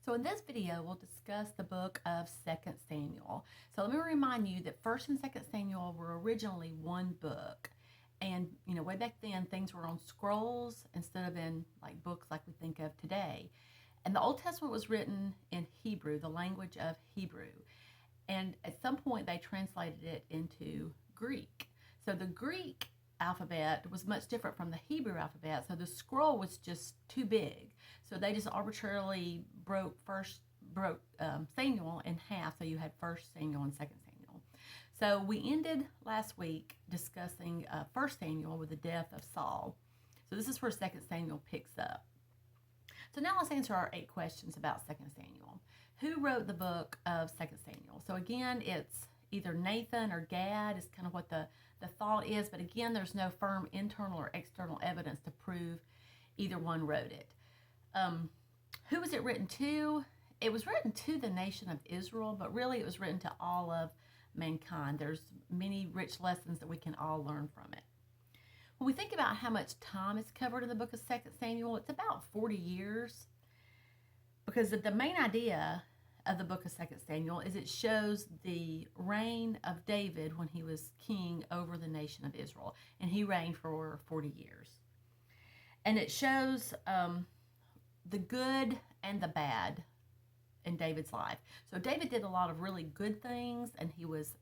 So in this video, we'll discuss the book of 2nd Samuel. So let me remind you that 1st and 2nd Samuel were originally one book. And, way back then, things were on scrolls instead of in like books like we think of today. And the Old Testament was written in Hebrew, the language of Hebrew. And at some point, they translated it into Greek. So the Greek alphabet was much different from the Hebrew alphabet. So the scroll was just too big. So they just arbitrarily broke Samuel in half. So you had First Samuel and Second Samuel. So we ended last week discussing First Samuel with the death of Saul. So this is where Second Samuel picks up. So now let's answer our 8 questions about Second Samuel. Who wrote the book of Second Samuel? So again, it's either Nathan or Gad is kind of what the thought is, but again, there's no firm internal or external evidence to prove either one wrote it. Who was it written to? It was written to the nation of Israel, but really it was written to all of mankind. There's many rich lessons that we can all learn from it. When we think about how much time is covered in the book of 2nd Samuel, it's about 40 years. Because the main idea of the book of 2nd Samuel is it shows the reign of David when he was king over the nation of Israel. And he reigned for 40 years. And it shows the good and the bad in David's life. So David did a lot of really good things, and he was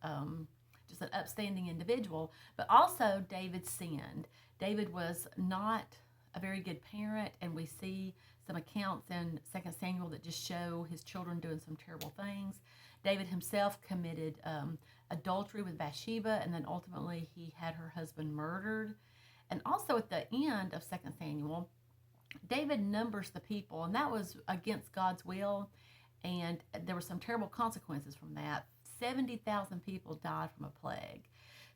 just an upstanding individual, but also David sinned. David was not a very good parent, and we see some accounts in 2 Samuel that just show his children doing some terrible things. David himself committed adultery with Bathsheba, and then ultimately he had her husband murdered. And also at the end of 2 Samuel, David numbers the people, and that was against God's will, and there were some terrible consequences from that. 70,000 people died from a plague.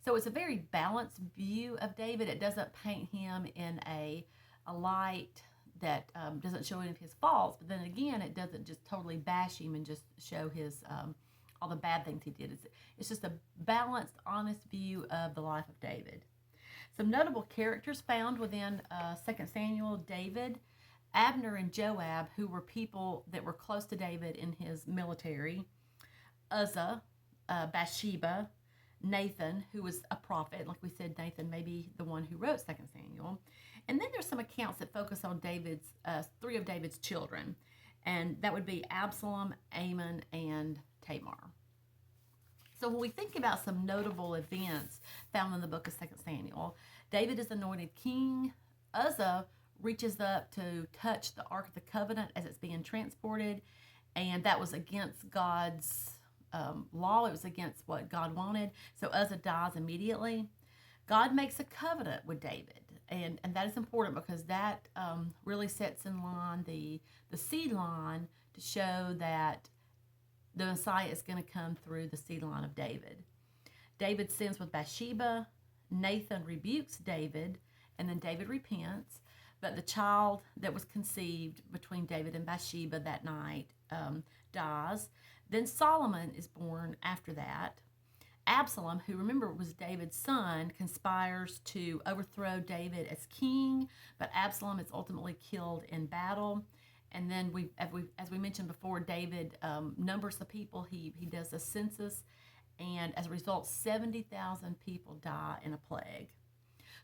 So it's a very balanced view of David. It doesn't paint him in a light that doesn't show any of his faults, but then again, it doesn't just totally bash him and just show his all the bad things he did. It's just a balanced, honest view of the life of David. Some notable characters found within 2 Samuel: David, Abner, and Joab, who were people that were close to David in his military, Uzzah, Bathsheba, Nathan, who was a prophet. Like we said, Nathan may be the one who wrote 2 Samuel. And then there's some accounts that focus on David's 3 of David's children, and that would be Absalom, Amnon, and Tamar. So when we think about some notable events found in the book of 2 Samuel, David is anointed king. Uzzah reaches up to touch the Ark of the Covenant as it's being transported, and that was against God's law. It was against what God wanted. So Uzzah dies immediately. God makes a covenant with David, and that is important because that really sets in line the seed line to show that the Messiah is going to come through the seed line of David. David sins with Bathsheba. Nathan rebukes David, and then David repents. But the child that was conceived between David and Bathsheba that night dies. Then Solomon is born after that. Absalom, who remember was David's son, conspires to overthrow David as king, but Absalom is ultimately killed in battle. And then as we mentioned before, David numbers the people. He does a census, and as a result, 70,000 people die in a plague.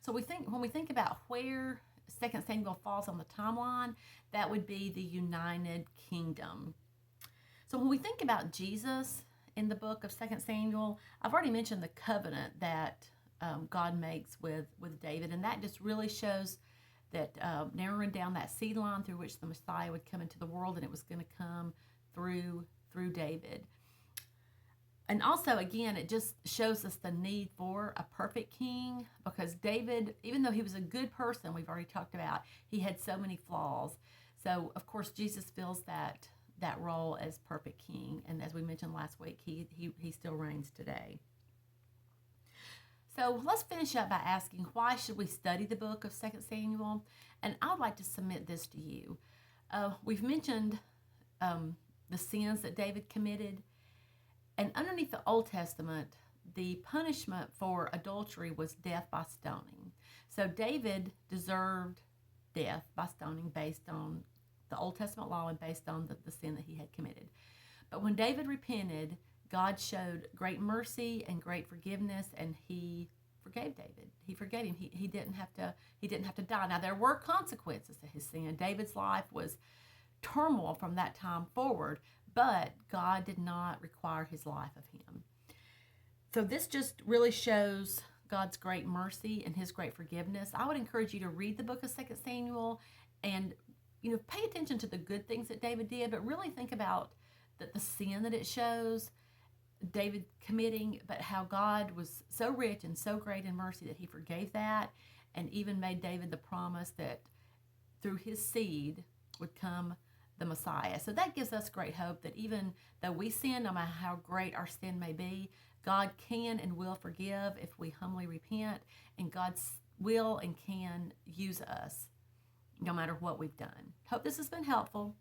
So when we think about where 2 Samuel falls on the timeline, that would be the United Kingdom. So when we think about Jesus in the book of 2 Samuel, I've already mentioned the covenant that God makes with David, and that just really shows that narrowing down that seed line through which the Messiah would come into the world, and it was going to come through David. And also, again, it just shows us the need for a perfect king, because David, even though he was a good person, we've already talked about, he had so many flaws. So, of course, Jesus fills that role as perfect king. And as we mentioned last week, he still reigns today. So let's finish up by asking, why should we study the book of 2 Samuel? And I would like to submit this to you. We've mentioned the sins that David committed. And underneath the Old Testament, the punishment for adultery was death by stoning. So David deserved death by stoning based on the Old Testament law and based on the sin that he had committed. But when David repented, God showed great mercy and great forgiveness, and he forgave David. He forgave him. He didn't have to die. Now there were consequences to his sin. David's life was turmoil from that time forward, but God did not require his life of him. So this just really shows God's great mercy and his great forgiveness. I would encourage you to read the book of 2 Samuel and pay attention to the good things that David did, but really think about the sin that it shows David committing, but how God was so rich and so great in mercy that he forgave that and even made David the promise that through his seed would come the Messiah. So that gives us great hope that even though we sin, no matter how great our sin may be, God can and will forgive if we humbly repent, and God will and can use us no matter what we've done. Hope this has been helpful.